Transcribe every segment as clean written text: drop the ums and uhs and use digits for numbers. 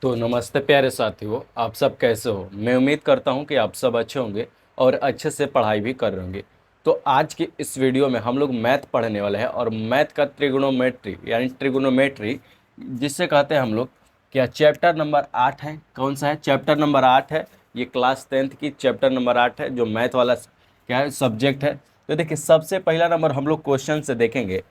तो नमस्ते प्यारे साथियों, आप सब कैसे हो। मैं उम्मीद करता हूं कि आप सब अच्छे होंगे और अच्छे से पढ़ाई भी कर रहे होंगे। तो आज की इस वीडियो में हम लोग मैथ पढ़ने वाले हैं और मैथ का ट्रिग्नोमेट्री यानी ट्रिग्नोमेट्री जिससे कहते हैं हम लोग क्या चैप्टर नंबर 8 है। कौन सा है? चैप्टर नंबर 8 है। ये क्लास 10th की चैप्टर नंबर 8 है जो मैथ वाला क्या है सब्जेक्ट है। तो देखिए, सबसे पहला नंबर हम लोग क्वेश्चन से देखेंगे।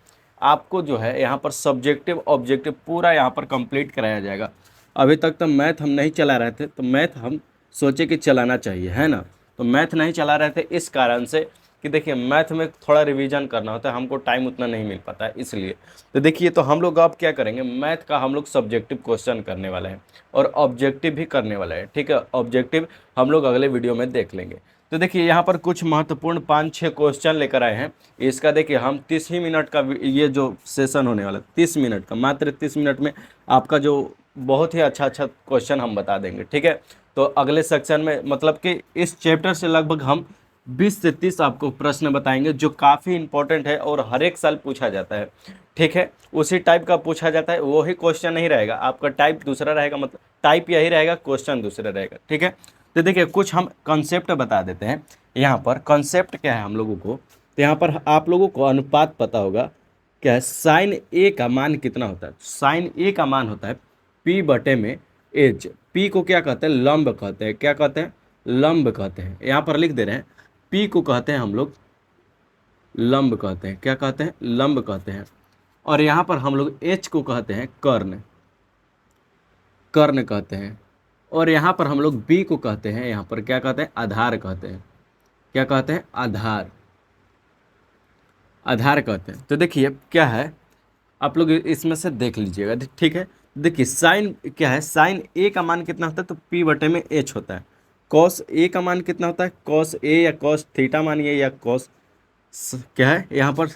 आपको जो है यहाँ पर सब्जेक्टिव ऑब्जेक्टिव पूरा यहाँ पर कंप्लीट कराया जाएगा। अभी तक तो मैथ हम नहीं चला रहे थे, तो मैथ हम सोचे कि चलाना चाहिए, है ना। तो मैथ नहीं चला रहे थे इस कारण से कि देखिए मैथ में थोड़ा रिवीजन करना होता है, हमको टाइम उतना नहीं मिल पाता है इसलिए। तो देखिए, तो हम लोग अब क्या करेंगे, मैथ का हम लोग सब्जेक्टिव क्वेश्चन करने वाले हैं और ऑब्जेक्टिव भी करने वाला है। ठीक है, ऑब्जेक्टिव हम लोग अगले वीडियो में देख लेंगे। तो देखिए, यहाँ पर कुछ महत्वपूर्ण 5-6 क्वेश्चन लेकर आए हैं। इसका देखिए, हम 30 ही मिनट का ये जो सेशन होने वाला है, 30 मिनट का, मात्र 30 मिनट में आपका जो बहुत ही अच्छा अच्छा क्वेश्चन हम बता देंगे। ठीक है, तो अगले सेक्शन में मतलब कि इस चैप्टर से लगभग हम 20 से 30 आपको प्रश्न बताएंगे जो काफ़ी इंपॉर्टेंट है और हर एक साल पूछा जाता है। ठीक है, उसी टाइप का पूछा जाता है, वही क्वेश्चन नहीं रहेगा, आपका टाइप दूसरा रहेगा, मतलब टाइप यही रहेगा, क्वेश्चन दूसरा रहेगा। ठीक है, तो देखिए कुछ हम कॉन्सेप्ट बता देते हैं। यहाँ पर कॉन्सेप्ट क्या है हम लोगों को, तो यहाँ पर आप लोगों को अनुपात पता होगा क्या है। साइन ए का मान कितना होता है? साइन ए का मान होता है पी बटे में एच। पी को क्या कहते हैं? लंब कहते हैं। क्या कहते हैं? लंब कहते हैं। यहाँ पर लिख दे रहे हैं, पी को कहते हैं हम लोग लंब कहते हैं। क्या कहते हैं? लंब कहते हैं। और यहाँ पर हम लोग एच को कहते हैं कर्ण, कर्ण कहते हैं। और यहाँ पर हम लोग बी को कहते हैं, यहाँ पर क्या कहते हैं? आधार कहते हैं। क्या कहते हैं? आधार, आधार कहते हैं। तो देखिए क्या है, आप लोग इसमें से देख लीजिएगा। ठीक है, देखिए साइन क्या है, साइन ए का मान कितना होता है? तो पी बटे में एच होता है। कॉस ए का मान कितना होता है? कॉस ए या कॉस थीटा मानिए या कॉस क्या है यहाँ पर,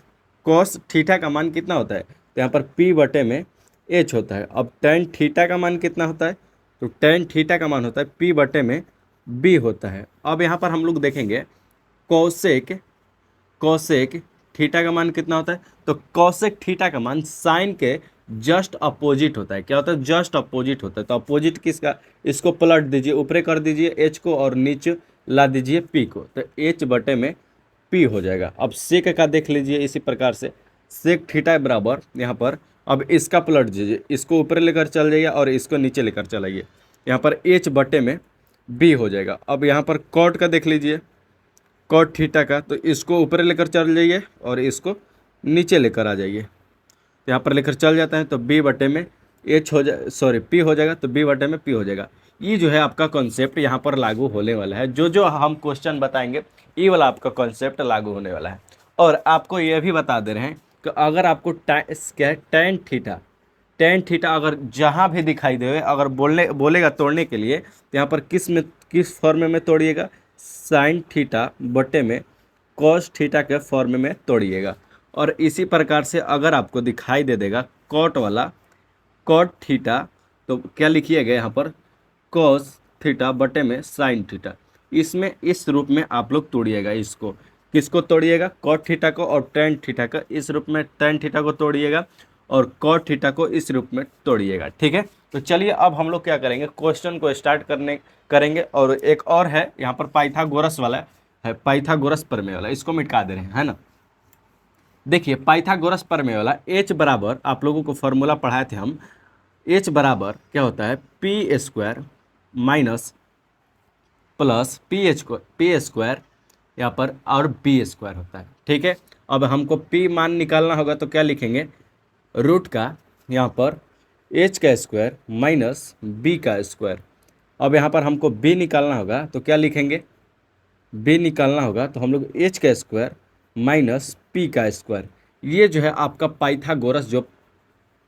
कॉस थीटा का मान कितना होता है? तो यहाँ पर पी बटे में एच होता है। अब टेन थीटा का मान कितना होता है? तो टेन थीटा का मान होता है पी बटे में बी होता है। अब यहाँ पर हम लोग देखेंगे कौसेक, कौसेक थीटा का मान कितना होता है? तो कौसेक थीटा का मान साइन के जस्ट अपोजिट होता है। क्या होता है? जस्ट अपोजिट होता है। तो अपोजिट किसका? इसको पलट दीजिए, ऊपरे कर दीजिए एच को और नीचे ला दीजिए पी को, तो एच बटे में पी हो जाएगा। अब सेक का देख लीजिए इसी प्रकार से, सेक थीटा बराबर यहाँ पर, अब इसका पलट दीजिए, इसको ऊपर लेकर चल जाइए और इसको नीचे लेकर चलाइए, यहाँ पर एच बटे में बी हो जाएगा। अब यहाँ पर कॉट का देख लीजिए, कॉट थीटा का, तो इसको ऊपर लेकर चल जाइए और इसको नीचे लेकर आ जाइए, यहाँ पर लेकर चल जाता है तो बी बटे में एच हो जाए, सॉरी पी हो जाएगा, तो बी बटे में पी हो जाएगा। ये जो है आपका कॉन्सेप्ट यहाँ पर लागू होने वाला है। जो जो हम क्वेश्चन बताएंगे ये वाला आपका कॉन्सेप्ट लागू होने वाला है। और आपको यह भी बता दे रहे हैं कि अगर आपको क्या है, टेन थीटा, टेन थीटा अगर जहाँ भी दिखाई दे, अगर बोलेगा तोड़ने के लिए, तो यहाँ पर किस फॉर्म में तोड़िएगा? साइन थीटा बटे में कॉस थीटा के फॉर्म में तोड़िएगा। और इसी प्रकार से अगर आपको दिखाई दे देगा कॉट वाला, कॉट थीटा, तो क्या लिखिएगा यहाँ पर? कॉस थीटा बटे में साइन थीटा। इसमें इस रूप में आप लोग तोड़िएगा इसको। किसको तोड़िएगा? कॉट थीटा को और टेन थीटा का इस रूप में, टेन थीटा को तोड़िएगा और कॉट थीटा को इस रूप में तोड़िएगा। ठीक है, तो चलिए अब हम लोग क्या करेंगे, क्वेश्चन को स्टार्ट करेंगे। और एक और है यहाँ पर पाइथागोरस वाला है, पाइथागोरस प्रमेय वाला, इसको मिटा दे रहे हैं, है ना। देखिए पाइथागोरस प्रमेय वाला एच बराबर, आप लोगों को फॉर्मूला पढ़ाए थे हम, एच बराबर क्या होता है? P square minus plus P square यहाँ पर और बी स्क्वायर होता है। ठीक है, अब हमको पी मान निकालना होगा तो क्या लिखेंगे? रूट का यहाँ पर एच का स्क्वायर माइनस बी का स्क्वायर। अब यहाँ पर हमको बी निकालना होगा तो क्या लिखेंगे? बी निकालना होगा तो हम लोग एच का स्क्वायर माइनस पी का स्क्वायर। ये जो है आपका पाइथागोरस, जो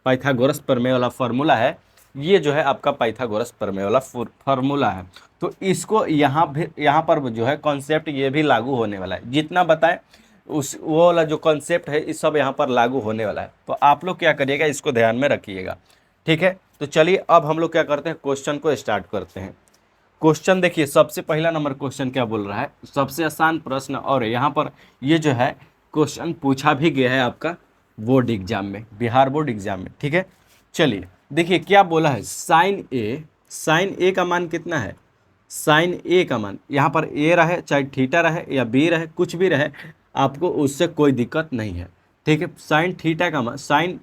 पाइथागोरस प्रमेय वाला फार्मूला है, ये जो है आपका पाइथागोरस प्रमेय वाला फार्मूला है। तो इसको यहाँ पर जो है कॉन्सेप्ट ये भी लागू होने वाला है। जितना बताएं उस वो वाला जो कॉन्सेप्ट है इस सब यहाँ पर लागू होने वाला है। तो आप लोग क्या करिएगा, इसको ध्यान में रखिएगा। ठीक है, तो चलिए अब हम लोग क्या करते हैं, क्वेश्चन को स्टार्ट करते हैं। क्वेश्चन देखिए, सबसे पहला नंबर क्वेश्चन क्या बोल रहा है? सबसे आसान प्रश्न, और यहाँ पर ये जो है क्वेश्चन पूछा भी गया है आपका बोर्ड एग्जाम में, बिहार बोर्ड एग्जाम में। ठीक है, चलिए देखिए क्या बोला है, साइन ए साइन ए का मान कितना है, साइन ए का मान यहाँ पर ए रहे चाहे थीटा रहे या बी रहे कुछ भी रहे, आपको उससे कोई दिक्कत नहीं है, ठीक है। साइन थीटा का मान साइन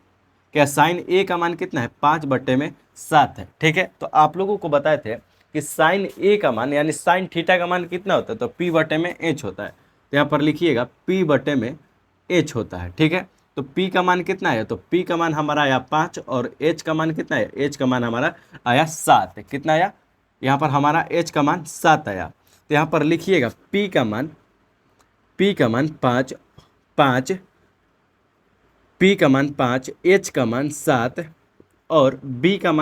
ए का मान कितना है, 5/7 है, ठीक है। तो आप लोगों को बताए थे कि साइन ए का मान यानी साइन थीटा का मान कितना होता है, तो p/h होता है। तो यहाँ पर लिखिएगा p/h होता है, ठीक है। तो p का मान कितना है, तो p का मान हमारा आया 5 और h का मान कितना है, h का मान हमारा आया 7 है। कितना आया, यहाँ पर हमारा h का मान 7 आया। तो यहाँ पर लिखिएगा p का मान 5 5, p का मान 5, h का मान 7 और b का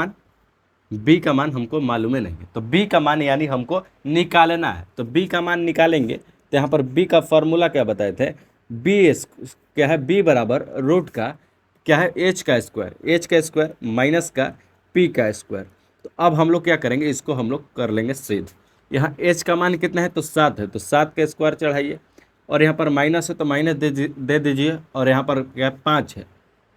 मान हमको मालूम है नहीं है, तो b का मान यानी हमको निकालना है। तो b का मान निकालेंगे तो यहाँ पर b का फॉर्मूला क्या बताए थे, क्या है, b बराबर रूट का क्या है, h का स्क्वायर माइनस का p का स्क्वायर। तो अब हम लोग क्या करेंगे, इसको हम लोग कर लेंगे सिद्ध। यहाँ h का मान कितना है, तो 7 है, तो 7 का स्क्वायर चढ़ाइए और यहाँ पर माइनस है तो माइनस दे दीजिए और यहाँ पर क्या 5 है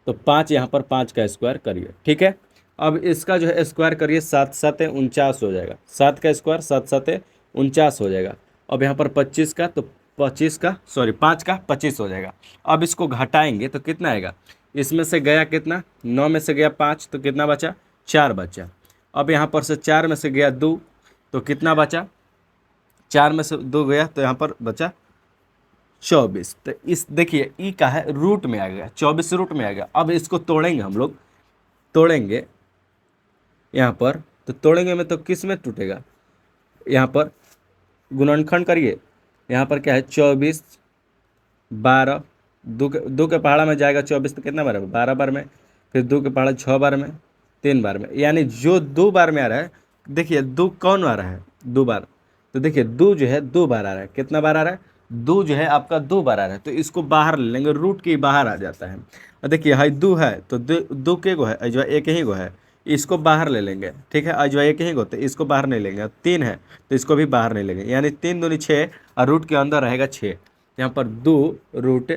तो 5 यहाँ पर 5 का स्क्वायर करिए, ठीक है। अब इसका जो है स्क्वायर करिए, 7 7 49 हो जाएगा, 7 का स्क्वायर 7 7 49 हो जाएगा। अब यहाँ पर 25 का तो 5 का 25 हो जाएगा। अब इसको घटाएंगे तो कितना आएगा, इसमें से गया कितना, 9 में से गया 5 तो कितना बचा, 4 बचा। अब यहाँ पर से 4 में से गया 2 तो कितना बचा, 4 में से 2 गया तो यहाँ पर बचा 24। तो इस देखिए ई का है रूट में आ गया, 24 रूट में आ गया। अब इसको तोड़ेंगे हम लोग, तोड़ेंगे यहाँ पर, तो तोड़ेंगे में तो किस में टूटेगा, यहाँ पर गुणनखंड करिए, यहाँ पर क्या है 24 12, दो के पहाड़ा में जाएगा 24 तो कितना बार है, 12 बार में, फिर 2 के पहाड़ा 6 बार में, 3 बार में, यानी जो 2 बार में आ रहा है, देखिए 2 कौन आ रहा है, 2 बार। तो देखिए 2 जो है 2 बार आ रहा है, कितना बार आ रहा है, 2 जो है आपका 2 बार आ रहा है। तो इसको बाहर ले लेंगे, रूट के बाहर आ जाता है। और देखिए हाई 2 है तो 2 के गो है, अजवा एक ही गो है, इसको बाहर ले लेंगे, ठीक है। अजवा एक ही गो तो इसको बाहर नहीं लेंगे। 3 है तो इसको भी बाहर नहीं लेंगे, यानी 3 दूनी 6 और रूट के अंदर रहेगा 6, यहाँ पर 2 रूट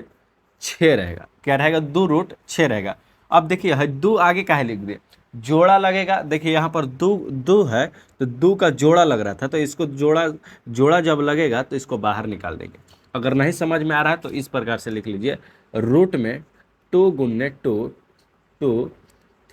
6 रहेगा। क्या रहेगा, 2 रूट 6 रहेगा। अब देखिए है 2 आगे काहे लिख दिए, जोड़ा लगेगा। देखिए यहाँ पर 2 है तो 2 का जोड़ा लग रहा था, तो इसको जोड़ा जब लगेगा तो इसको बाहर निकाल देंगे। अगर नहीं समझ में आ रहा है तो इस प्रकार से लिख लीजिए, रूट में 2 गुने 2 2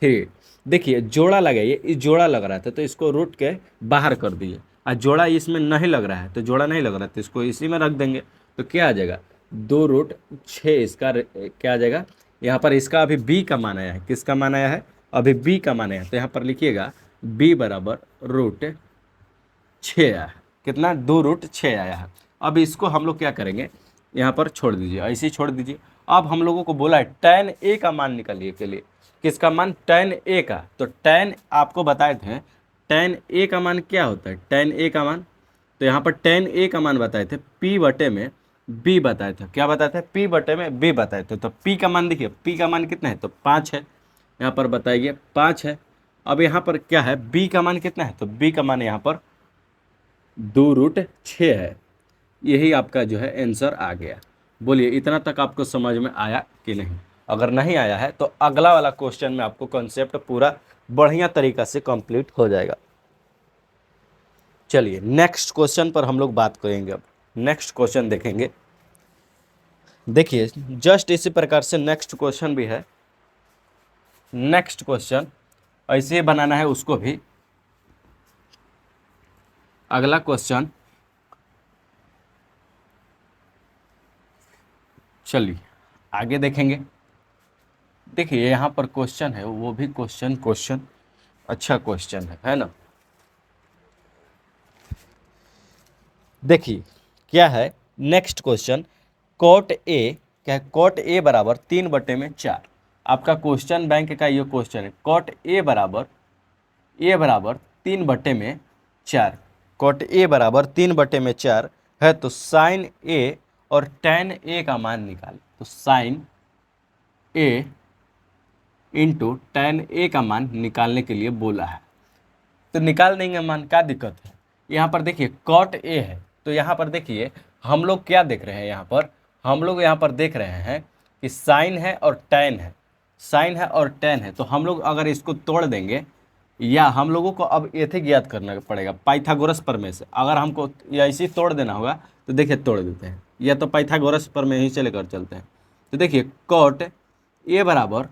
3। देखिए जोड़ा लगाइए, इस जोड़ा लग रहा था तो इसको रूट के बाहर कर दिए, और जोड़ा इसमें नहीं लग रहा है तो जोड़ा नहीं लग रहा है तो इसको इसी में रख देंगे। तो क्या आ जाएगा, 2 रूट 6 इसका क्या आ जाएगा, यहाँ पर इसका अभी b का मान आया है, किसका मान आया है, अभी b का मान आया है। तो यहाँ पर लिखिएगा b बराबर रूट 6 आया है, कितना, 2 रूट 6 आया है। अब इसको हम लोग क्या करेंगे, यहाँ पर छोड़ दीजिए, ऐसे ही छोड़ दीजिए। अब हम लोगों को बोला है tan a का मान निकालिए के लिए, किसका मान, tan a का। तो tan आपको बताए थे tan a का मान क्या होता है, tan a का मान, तो यहाँ पर tan a का मान बताए थे p/b बताए थे, क्या बताए थे, p/b बताए थे। तो p का मान देखिए, p का मान कितना है, तो 5 है, यहाँ पर बताइए 5 है। अब यहाँ पर क्या है, b का मान कितना है, तो b का मान यहाँ पर 2 रूट 6 है। यही आपका जो है आंसर आ गया। बोलिए इतना तक आपको समझ में आया कि नहीं। अगर नहीं आया है तो अगला वाला क्वेश्चन में आपको कॉन्सेप्ट पूरा बढ़िया तरीका से कंप्लीट हो जाएगा। चलिए नेक्स्ट क्वेश्चन पर हम लोग बात करेंगे। अब नेक्स्ट क्वेश्चन देखेंगे। देखिए जस्ट इसी प्रकार से नेक्स्ट क्वेश्चन भी है। नेक्स्ट क्वेश्चन ऐसे ही बनाना है उसको भी। अगला क्वेश्चन, चलिए आगे देखेंगे। देखिए यहाँ पर क्वेश्चन है, वो भी क्वेश्चन अच्छा क्वेश्चन है ना। देखिए क्या है नेक्स्ट क्वेश्चन, cot a क्या है, cot a बराबर 3/4। आपका क्वेश्चन बैंक का ये क्वेश्चन है, cot a बराबर 3/4, cot a बराबर 3/4 है। तो साइन a और tan a का मान निकाल। तो sine a into tan a का मान निकालने के लिए बोला है, तो निकाल देंगे मान, क्या दिक्कत है। यहाँ पर देखिए cot a है, तो यहाँ पर देखिए हम लोग क्या देख रहे हैं, यहाँ पर हम लोग यहाँ पर देख रहे हैं कि साइन है और tan है, साइन है और tan है। तो हम लोग अगर इसको तोड़ देंगे या हम लोगों को अब ऐसे ज्ञात करना पड़ेगा पाइथागोरस प्रमेय से। अगर हमको या ऐसे ही तोड़ देना होगा तो देखिए तोड़ देते हैं, या तो पाइथागोरस प्रमेय ही से लेकर चलते हैं। तो देखिए कॉट ए बराबर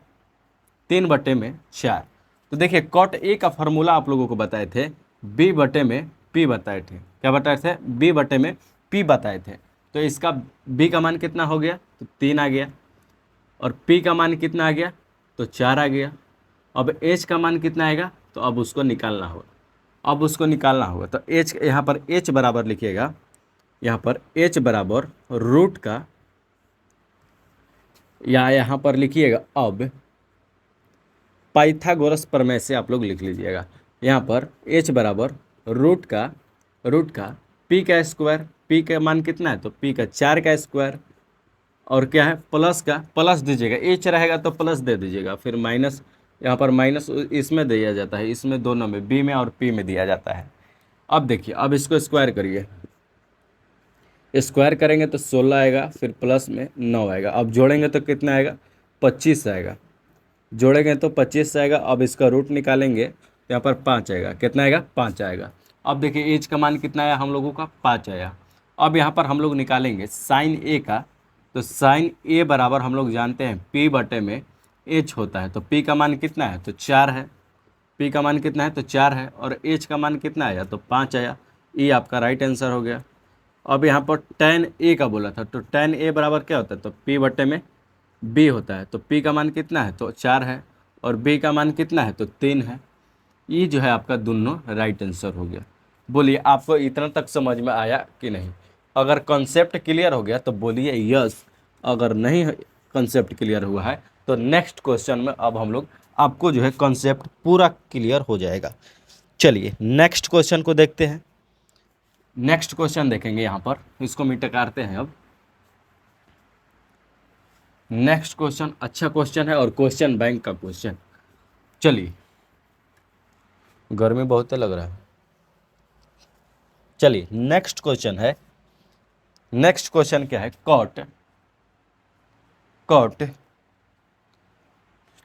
3/4। तो देखिए कॉट ए का फॉर्मूला आप लोगों को बताए थे बी बटे में पी बताए थे। क्या बताए थे? बी बटे में पी बताए थे। तो इसका बी का मान कितना हो गया? तो 3 आ गया। और पी का मान कितना आ गया? तो 4 आ गया। अब एच का मान कितना आएगा? तो अब उसको निकालना होगा। अब उसको निकालना होगा तो एच, यहाँ पर एच बराबर लिखिएगा, यहाँ पर एच बराबर रूट का, या यहाँ पर लिखिएगा अब पाइथागोरस प्रमेय से आप लोग लिख लीजिएगा। यहाँ पर एच बराबर रूट का पी का स्क्वायर, पी का मान कितना है? तो पी का 4 का स्क्वायर, और क्या है प्लस का, प्लस दीजिएगा, एच रहेगा तो प्लस दे दीजिएगा, फिर माइनस, यहाँ पर माइनस इसमें दिया जाता है, इसमें दोनों में बी में और पी में दिया जाता है। अब देखिए अब इसको स्क्वायर करिए, स्क्वायर करेंगे तो 16 आएगा, फिर प्लस में 9 आएगा। अब जोड़ेंगे तो कितना आएगा? 25 आएगा। जोड़ेंगे तो 25 आएगा। अब इसका रूट निकालेंगे तो यहाँ पर 5 आएगा। कितना आएगा? 5 आएगा। अब देखिए एच का मान कितना आया हम लोगों का? 5 आया। अब यहाँ पर हम लोग निकालेंगे साइन ए का। तो साइन ए बराबर हम लोग जानते हैं पी बटे में एच होता है। तो पी का मान कितना है? तो 4 है। पी का मान कितना है? तो 4 है। और एच का मान कितना आया? तो 5 आया। ये आपका राइट आंसर हो गया। अब यहाँ पर tan ए का बोला था, तो tan ए बराबर क्या होता है? तो p बटे में b होता है। तो p का मान कितना है? तो 4 है। और b का मान कितना है? तो 3 है। ये जो है आपका दोनों राइट आंसर हो गया। बोलिए आपको इतना तक समझ में आया कि नहीं? अगर कॉन्सेप्ट क्लियर हो गया तो बोलिए यस। अगर नहीं कॉन्सेप्ट क्लियर हुआ है तो नेक्स्ट क्वेश्चन में अब हम लोग आपको जो है कॉन्सेप्ट पूरा क्लियर हो जाएगा। चलिए नेक्स्ट क्वेश्चन को देखते हैं। नेक्स्ट क्वेश्चन देखेंगे, यहाँ पर इसको मिटाते हैं। अब नेक्स्ट क्वेश्चन अच्छा क्वेश्चन है और क्वेश्चन बैंक का क्वेश्चन। चलिए, गर्मी बहुत लग रहा है। चलिए नेक्स्ट क्वेश्चन है। नेक्स्ट क्वेश्चन क्या है? कॉट कॉट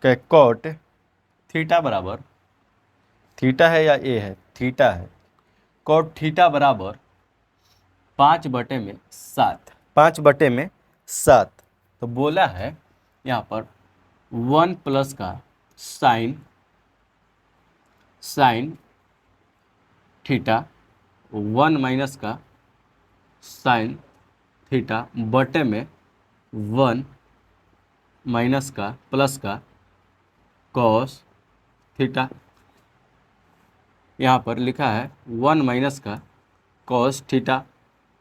क्या? कॉट थीटा बराबर, थीटा है या ए है? थीटा है। कॉट थीटा बराबर 5/7, 5/7। तो बोला है यहाँ पर 1 प्लस का साइन थीटा, 1 माइनस का साइन थीटा बटे में 1 माइनस का प्लस का कॉस थीटा। यहाँ पर लिखा है 1 माइनस का कॉस थीटा।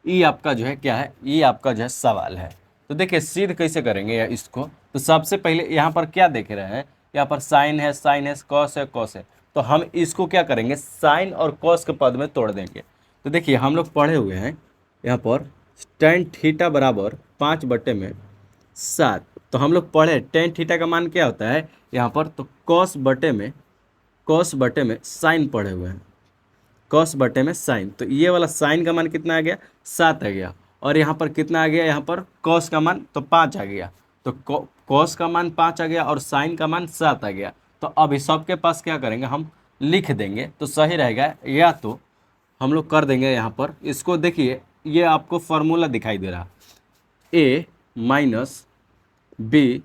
ये आपका जो है क्या है? ये आपका जो है सवाल है। तो देखिए सिद्ध कैसे करेंगे या इसको। तो सबसे पहले यहाँ पर क्या देख रहे हैं? यहाँ पर साइन है, साइन है, कॉस है, कॉस है। तो हम इसको क्या करेंगे? साइन और कॉस के पद में तोड़ देंगे। तो देखिए हम लोग पढ़े हुए हैं यहाँ पर टेन थीटा बराबर 5/7। तो हम लोग पढ़े टेन थीटा का मान क्या होता है यहाँ पर? तो कॉस बटे में साइन पढ़े हुए हैं, कॉस बटे में साइन। तो ये वाला साइन का मान कितना आ गया? 7 आ गया। और यहाँ पर कितना आ गया? यहाँ पर कॉस का मान तो 5 आ गया। तो कॉस का मान 5 आ गया और साइन का मान 7 आ गया। तो अब इस सब के पास क्या करेंगे? हम लिख देंगे तो सही रहेगा। या तो हम लोग कर देंगे यहाँ पर इसको, देखिए ये आपको फार्मूला दिखाई दे रहा, ए माइनस बी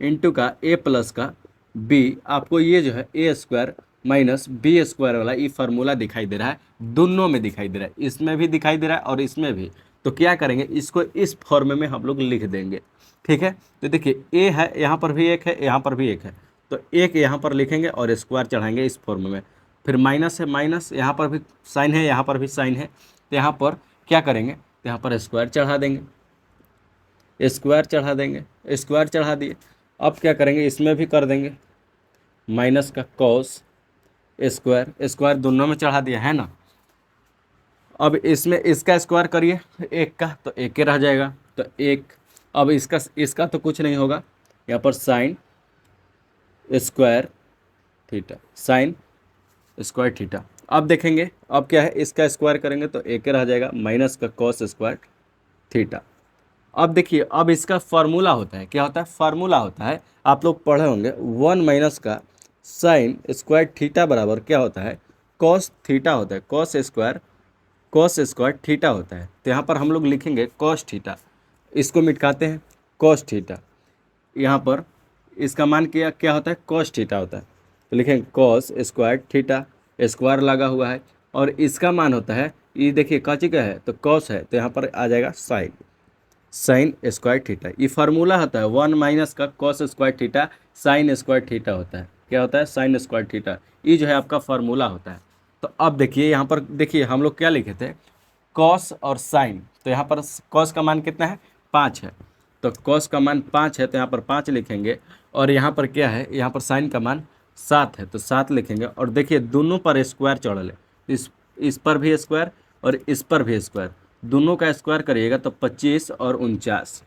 इंटू का ए प्लस का बी। आपको ये जो है ए स्क्वायर माइनस बी स्क्वायर वाला ये फार्मूला दिखाई दे रहा है। दोनों में दिखाई दे रहा है, इसमें भी दिखाई दे रहा है और इसमें भी। तो क्या करेंगे? इसको इस फॉर्म में हम लोग लिख देंगे। ठीक है। तो देखिए ए है, यहाँ पर भी एक है, यहाँ पर भी एक है। तो एक यहाँ पर लिखेंगे और स्क्वायर चढ़ाएंगे इस फॉर्म में। फिर माइनस है, माइनस यहाँ पर भी साइन है, यहाँ पर भी साइन है। तो यहाँ पर क्या करेंगे? तो यहाँ पर स्क्वायर चढ़ा देंगे, स्क्वायर चढ़ा देंगे, स्क्वायर चढ़ा दिए। अब क्या करेंगे? इसमें भी कर देंगे माइनस का कॉस स्क्वायर, स्क्वायर दोनों में चढ़ा दिया है ना। अब इसमें इसका स्क्वायर करिए एक का, तो एक ही रह जाएगा। तो एक, अब इसका तो कुछ नहीं होगा। यहाँ पर sine square theta, sine square theta. अब देखेंगे अब क्या है? इसका स्क्वायर करेंगे तो एक ही रह जाएगा, माइनस का कॉस स्क्वायर थीटा। अब देखिए अब इसका फार्मूला होता है, क्या होता है? फार्मूला होता है, आप लोग पढ़े होंगे 1 माइनस का साइन स्क्वायर थीटा बराबर क्या होता है, कॉस थीटा होता है, कॉस स्क्वायर थीटा होता है। तो यहाँ पर हम लोग लिखेंगे कॉस थीटा, इसको मिटकाते हैं, कॉस थीटा, यहाँ पर इसका मान क्या क्या होता है, कॉस थीटा होता है। तो लिखेंगे कॉस स्क्वायर थीटा, स्क्वायर लगा हुआ है, और इसका मान होता है, ये देखिए काची का है तो कॉस है, तो यहाँ पर आ जाएगा साइन स्क्वायर थीटा। ये फार्मूला होता है 1 माइनस का cos square theta sine square theta होता है। क्या होता है, साइन स्क्वायर थीटा। ये जो है आपका फार्मूला होता है। तो अब देखिए यहाँ पर, देखिए हम लोग क्या लिखे थे, कॉस और साइन। तो यहाँ पर कॉस का मान कितना है, 5 है, तो कॉस का मान 5 है, तो यहाँ पर 5 लिखेंगे। और यहाँ पर क्या है, यहाँ पर साइन का मान 7 है, तो 7 लिखेंगे। और देखिए दोनों पर स्क्वायर चढ़ल है, इस पर भी स्क्वायर और इस पर भी स्क्वायर, दोनों का स्क्वायर करिएगा तो 25 और 49,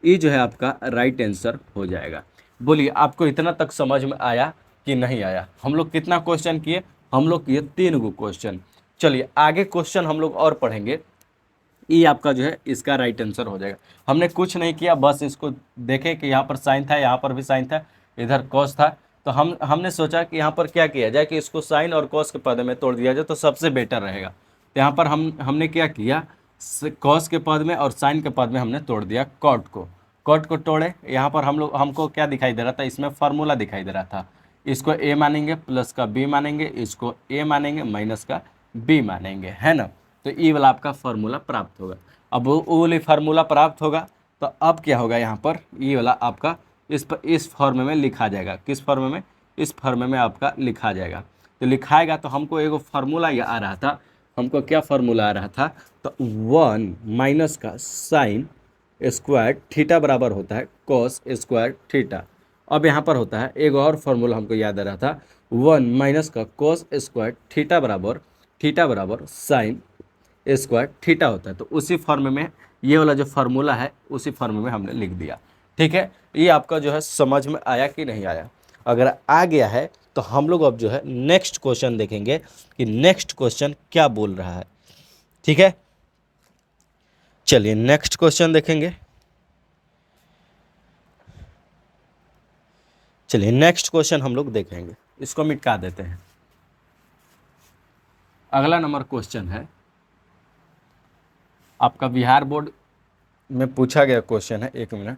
ये जो है आपका राइट आंसर हो जाएगा। बोलिए आपको इतना तक समझ में आया कि नहीं आया। हम लोग कितना क्वेश्चन किए, हम लोग किए 3 गो क्वेश्चन। चलिए आगे क्वेश्चन हम लोग और पढ़ेंगे, ये आपका जो है इसका राइट आंसर हो जाएगा। हमने कुछ नहीं किया, बस इसको देखे कि यहाँ पर साइन था, यहाँ पर भी साइन था, इधर कॉस था। तो हमने सोचा कि यहाँ पर क्या किया जाए कि इसको साइन और कॉस के पद में तोड़ दिया जाए तो सबसे बेटर रहेगा। तो यहाँ पर हमने क्या किया, कॉस के पद में और साइन के पद में हमने तोड़ दिया कॉट को तोड़े। यहाँ पर हमको क्या दिखाई दे रहा था, इसमें फार्मूला दिखाई दे रहा था, इसको ए मानेंगे, प्लस का बी मानेंगे, इसको ए मानेंगे, माइनस का बी मानेंगे, है ना। तो ई वाला आपका फार्मूला प्राप्त होगा। अब वो वाली फार्मूला प्राप्त होगा तो अब क्या होगा, यहाँ पर ये वाला आपका इस फॉर्म में लिखा जाएगा। किस फॉर्म में, इस फॉर्म में आपका लिखा जाएगा। तो लिखाएगा तो हमको एगो फार्मूला ये आ रहा था, हमको क्या फार्मूला आ रहा था, तो 1 माइनस का साइन स्क्वायर थीटा बराबर होता है कॉस स्क्वायर थीटा। अब यहाँ पर होता है एक और फार्मूला हमको याद आ रहा था, 1 माइनस का कॉस स्क्वायर थीटा बराबर साइन स्क्वायर थीटा होता है। तो उसी फॉर्म में ये वाला जो फार्मूला है उसी फॉर्म में हमने लिख दिया। ठीक है, ये आपका जो है समझ में आया कि नहीं आया। अगर आ गया है तो हम लोग अब जो है नेक्स्ट क्वेश्चन देखेंगे कि नेक्स्ट क्वेश्चन क्या बोल रहा है। ठीक है, चलिए नेक्स्ट क्वेश्चन देखेंगे। चलिए नेक्स्ट क्वेश्चन हम लोग देखेंगे, इसको मिटा देते हैं। अगला नंबर क्वेश्चन है आपका बिहार बोर्ड में पूछा गया क्वेश्चन है। एक मिनट,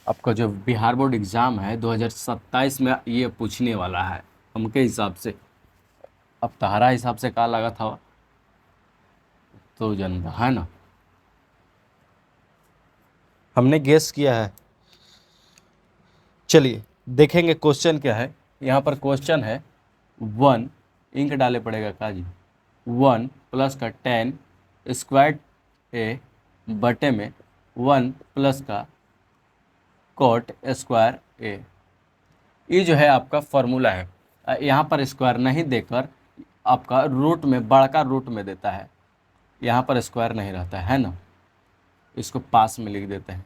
आपका जो बिहार बोर्ड एग्ज़ाम है 2027 में ये पूछने वाला है हमके हिसाब से। अब तहरा हिसाब से का लगा था तो जनता है ना, हमने गेस किया है। चलिए देखेंगे क्वेश्चन क्या है। यहाँ पर क्वेश्चन है 1, इंक डाले पड़ेगा काजी, 1 प्लस का 10 स्क्वायर ए बटे में 1 प्लस का कॉट स्क्वायर ए। ये जो है आपका फॉर्मूला है। यहाँ पर स्क्वायर नहीं देकर आपका रूट में, बड़का रूट में देता है, यहाँ पर स्क्वायर नहीं रहता है ना, इसको पास में लिख देते हैं।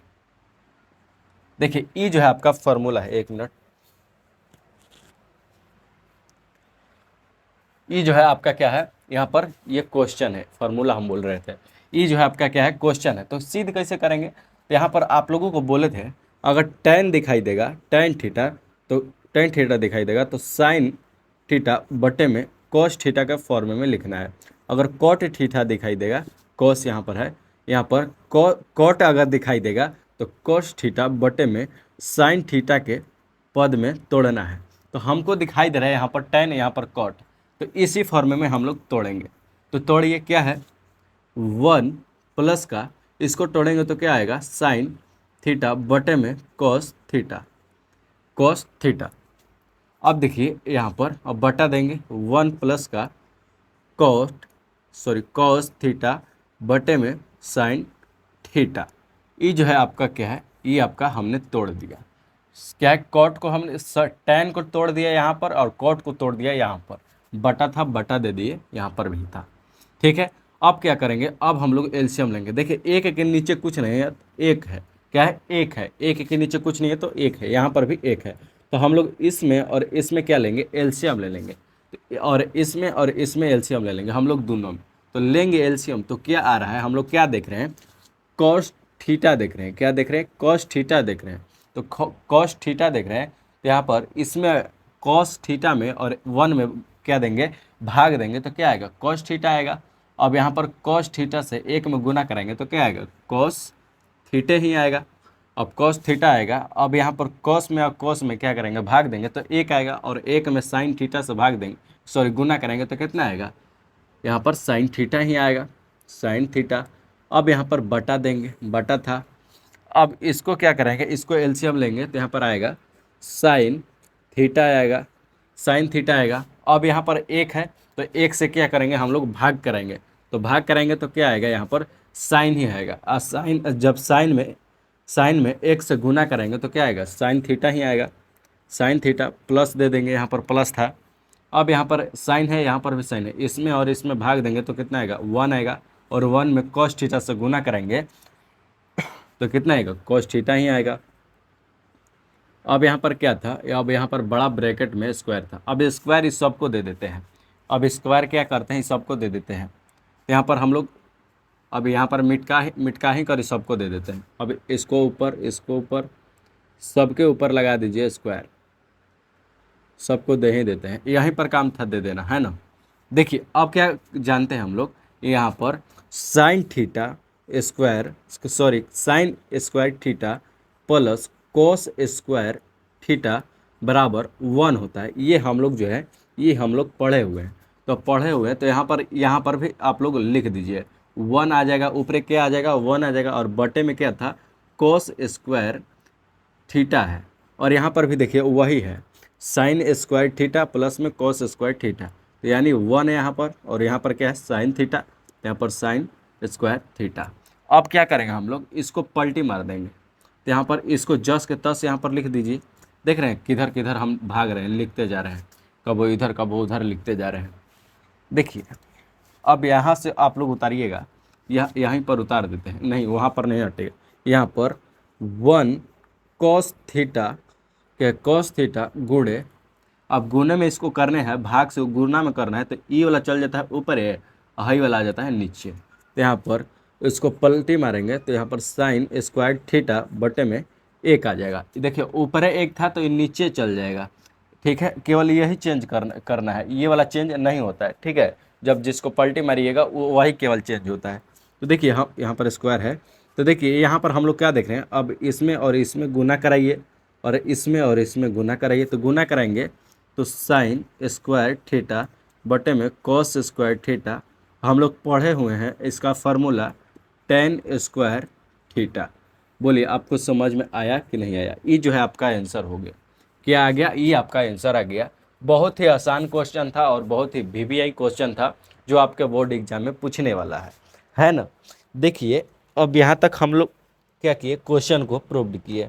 देखिए ये जो है आपका फॉर्मूला है, एक मिनट, ये जो है आपका क्या है, यहाँ पर ये क्वेश्चन है, फार्मूला हम बोल रहे थे, ये जो है आपका क्या है, क्वेश्चन है। तो सिद्ध कैसे करेंगे, तो यहाँ पर आप लोगों को बोले थे अगर tan दिखाई देगा, tan थीटा, तो tan थीटा दिखाई देगा तो साइन थीटा बटे में cos थीटा के फॉर्म में लिखना है। अगर cot थीटा दिखाई देगा, cos यहाँ पर है, यहाँ पर cot अगर दिखाई देगा तो cos थीटा बटे में साइन थीटा के पद में तोड़ना है। तो हमको दिखाई दे रहा है यहाँ पर tan, यहाँ पर cot, तो इसी फॉर्म में हम लोग तोड़ेंगे। तो तोड़िए, क्या है 1 प्लस का, इसको तोड़ेंगे तो क्या आएगा, साइन थीटा बटे में कॉस थीटा। अब देखिए यहाँ पर अब बटा देंगे 1 प्लस का कॉस थीटा बटे में साइन थीटा। ये जो है आपका क्या है, ये आपका हमने तोड़ दिया। क्या है, कॉट को हमने टैन को तोड़ दिया यहाँ पर और कॉट को तोड़ दिया यहाँ पर, बटा था बटा दे दिए, यहाँ पर भी था। ठीक है, अब क्या करेंगे, अब हम लोग एलसीएम लेंगे। देखिए एक के नीचे कुछ नहीं है, एक है, क्या है, एक है, एक के नीचे कुछ नहीं है तो एक है, यहाँ पर भी एक है। तो हम लोग इसमें और इसमें क्या लेंगे, एलसीएम ले लेंगे, और इसमें एलसीएम ले लेंगे हम लोग दोनों में। तो लेंगे एलसीएम, तो क्या आ रहा है, हम लोग क्या देख रहे हैं, कॉस थीटा देख रहे हैं। क्या देख रहे हैं, कॉस थीटा देख रहे हैं। तो कॉस थीटा देख रहे हैं तो यहाँ पर इसमें कॉस थीटा में और 1 में क्या देंगे, भाग देंगे तो क्या आएगा, कॉस थीटा आएगा। अब यहाँ पर कॉस थीटा से 1 में गुना करेंगे तो क्या आएगा, कॉस थीटे ही आएगा। अब कॉस थीटा आएगा, अब यहाँ पर कॉस में और कॉस में क्या करेंगे, भाग देंगे तो 1 आएगा, और 1 में साइन थीटा से भाग देंगे, सॉरी गुना करेंगे तो कितना आएगा, यहाँ पर साइन थीटा ही आएगा, साइन थीटा। अब यहाँ पर बटा देंगे, बटा था। अब इसको क्या करेंगे, इसको एलसीएम लेंगे तो यहाँ पर आएगा साइन थीटा आएगा, साइन थीटा आएगा। अब यहाँ पर 1 है तो 1 से क्या करेंगे हम लोग, भाग करेंगे, तो भाग करेंगे तो क्या आएगा, यहाँ पर साइन ही आएगा। साइन, जब साइन में 1 से गुना करेंगे तो क्या आएगा, साइन थीटा ही आएगा, साइन थीटा। प्लस दे देंगे, यहाँ पर प्लस था। अब यहाँ पर साइन है, यहाँ पर भी साइन है, इसमें और इसमें भाग देंगे तो कितना आएगा, 1 आएगा, और 1 में कॉस थीटा से गुना करेंगे तो कितना आएगा, कॉस थीटा ही आएगा। अब यहाँ पर क्या था, अब यहाँ पर बड़ा ब्रैकेट में स्क्वायर था, अब स्क्वायर इस सबको दे देते हैं। अब स्क्वायर क्या करते हैं, इस सबको दे देते हैं। तो यहाँ पर हम लोग अब यहाँ पर मिटका ही कर सबको दे देते हैं। अब इसको ऊपर सबके ऊपर लगा दीजिए स्क्वायर, सबको दे ही देते हैं, यहीं पर काम था दे देना, है ना। देखिए अब क्या जानते हैं हम लोग, यहाँ पर sine theta square, sorry sine square theta plus cos square theta बराबर 1 होता है। ये हम लोग जो है, ये हम लोग पढ़े हुए हैं, तो पढ़े हुए हैं, तो यहाँ पर भी आप लोग लिख दीजिए 1 आ जाएगा, ऊपर क्या आ जाएगा, 1 आ जाएगा, और बटे में क्या था, कोस स्क्वायर थीटा है, और यहाँ पर भी देखिए वही है, साइन स्क्वायर थीटा प्लस में कोस स्क्वायर थीटा, तो यानी 1 है यहाँ पर, और यहाँ पर क्या है, साइन थीटा, यहाँ पर साइन स्क्वायर थीटा। अब क्या करेंगे हम लोग, इसको पलटी मार देंगे, तो यहाँ पर इसको जस के तस यहाँ पर लिख दीजिए। देख रहे हैं किधर किधर हम भाग रहे हैं, लिखते जा रहे हैं, कब वो इधर कब वो उधर लिखते जा रहे हैं। देखिए अब यहाँ से आप लोग उतारिएगा, यहीं पर उतार देते हैं, नहीं वहाँ पर नहीं हटेगा, यहाँ पर 1 कॉस थीटा के कॉस थीटा गुणे, अब गुणे में इसको करने हैं, भाग से गुणा में करना है, तो ई वाला चल जाता है ऊपर है, हाई वाला आ जाता है नीचे। तो यहाँ पर इसको पलटी मारेंगे तो यहाँ पर साइन स्क्वायर थीटा बटे में 1 आ जाएगा। देखिए ऊपर है 1 था तो ये नीचे चल जाएगा, ठीक है। केवल यही चेंज करना है, ये वाला चेंज नहीं होता है, ठीक है। जब जिसको पलटी मारिएगा वो वही केवल चेंज होता है। तो देखिए हम यहाँ पर स्क्वायर है, तो देखिए यहाँ पर हम लोग क्या देख रहे हैं, अब इसमें और इसमें गुना कराइए, और इसमें और इसमें गुना कराइए, तो गुना कराएंगे तो साइन स्क्वायर थीटा बटे में कॉस स्क्वायर थीटा, हम लोग पढ़े हुए हैं इसका फार्मूला टेन स्क्वायर थीटा। बोलिए आपको समझ में आया कि नहीं आया, ये जो है आपका आंसर हो गया, क्या आ गया, ये आपका आंसर आ गया। बहुत ही आसान क्वेश्चन था और बहुत ही वीवीआई क्वेश्चन था जो आपके बोर्ड एग्जाम में पूछने वाला है ना। देखिए अब यहाँ तक हम लोग क्या किए, क्वेश्चन को प्रूव किए।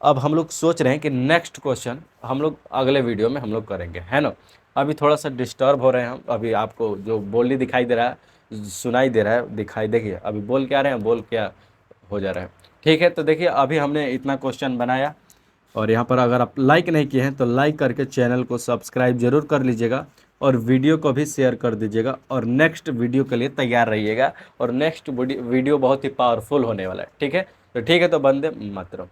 अब हम लोग सोच रहे हैं कि नेक्स्ट क्वेश्चन हम लोग अगले वीडियो में हम लोग करेंगे, है ना। अभी थोड़ा सा डिस्टर्ब हो रहे हैं हम, अभी आपको जो बोल नहीं दिखाई दे रहा है, सुनाई दे रहा है, दिखाई देखिए अभी बोल क्या रहे हैं, बोल क्या हो जा रहा है, ठीक है। तो देखिए अभी हमने इतना क्वेश्चन बनाया, और यहाँ पर अगर आप लाइक नहीं किए हैं तो लाइक करके चैनल को सब्सक्राइब जरूर कर लीजिएगा, और वीडियो को भी शेयर कर दीजिएगा, और नेक्स्ट वीडियो के लिए तैयार रहिएगा, और नेक्स्ट वीडियो बहुत ही पावरफुल होने वाला है, ठीक है। तो ठीक है, तो वंदे मातरम।